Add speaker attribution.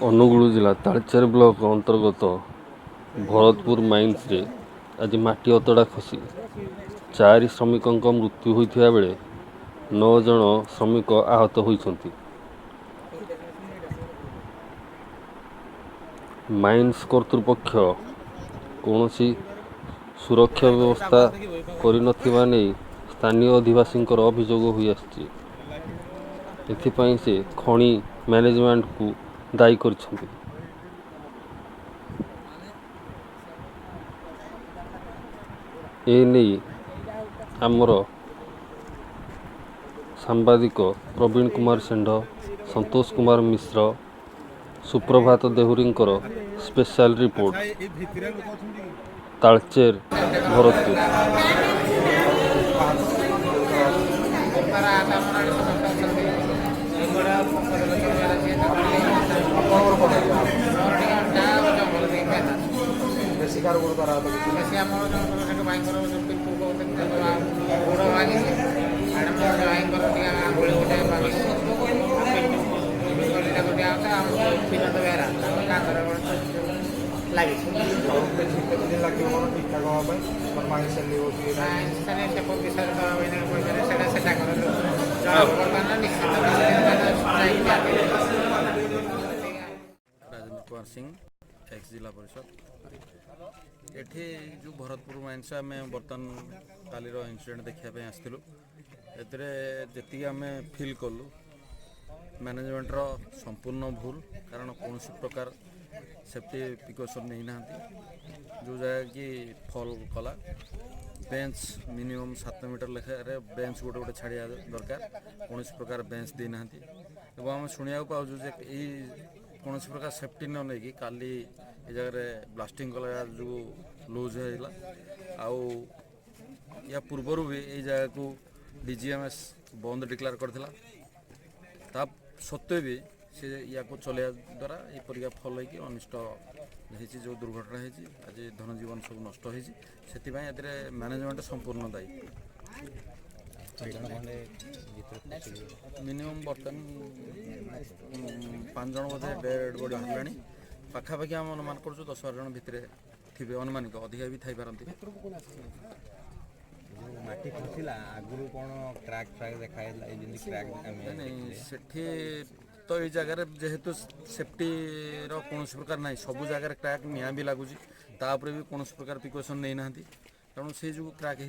Speaker 1: ଅନୁଗୁଳ ଜିଲ୍ଲା ତାଳଚେର ବ୍ଲକ ଅନ୍ତର୍ଗତ ଭରତପୁର ମାଇନ୍ସରେ ଆଜି ମାଟି ଅତଡ଼ା ଖସି 4 ଶ୍ରମିକଙ୍କ ମୃତ୍ୟୁ ହୋଇଥିବା ବେଳେ 9 ଜଣ ଶ୍ରମିକ ଆହତ ହୋଇଛନ୍ତି। ମାଇନ୍ସ କର୍ତ୍ତୃପକ୍ଷ କୌଣସି ସୁରକ୍ଷା ବ୍ୟବସ୍ଥା କରିନଥିବା ନେଇ ସ୍ଥାନୀୟ ଅଧିବାସୀଙ୍କର ଅଭିଯୋଗ ହୋଇଆସିଛି। ଏଥିପାଇଁ ସେ ଖଣି ମ୍ୟାନେଜମେଣ୍ଟକୁ ଦାୟୀ କରିଛନ୍ତି। ଏ ନେଇ ଆମର ସାମ୍ବାଦିକ ପ୍ରବୀଣ କୁମାର ଷେଣ୍ଢ, ସନ୍ତୋଷ କୁମାର ମିଶ୍ର, ସୁପ୍ରଭାତ ଦେହୁରୀଙ୍କର special report, Talcher Bharatpur.
Speaker 2: Rajendra Kumar Singh ex जिला परिषद एठी जो भरतपुर माइंस आम बर्तमान कालीर इनसीडेंट देखापी आसलु एती आम फिल कलु मैनेजमेंटर संपूर्ण भूल कारण कौन प्रकार सेफ्टी प्रिकॉशन नहीं ना जो जगह कि फल कला बेंच मिनिमम 7 मीटर लेखारे बेंच गोटे गोटे छाड़िया दरकार कौन प्रकार बेंच देना आम शुणा पाचु कौन प्रकार सेफ्टी न नहीं काली जगह ब्लास्टिंग कला जो लूज है या पूर्वर भी ये जगह को डीजीएमएस बंद डिक्लेयर करथिला ता सत्वे भी से या को चलिया द्वारा ये परिका फल होगी अनिष्ट होती जो दुर्घटना होती आज धनजीवन सब नष्ट होती मैनेजमेंट संपूर्ण दायी। मिनिमम बर्तमान 5 जन बोधे डेड बॉडी बाहर पाखापाखि आम अनुमान कर 10-12 जन भितर थे अनुमानिक अधिका भी थी पारती।
Speaker 3: माटी खसला आगु कौन क्रैक फ्रैक देखा
Speaker 2: सेठी तो ये जगार जेहेतु सेफ्टी कौन प्रकार ना सबू जगार क्रैक निआ भी लगुच भी कौन प्रकार प्रिकॉशन नहीं ना तेणु से जो क्रैक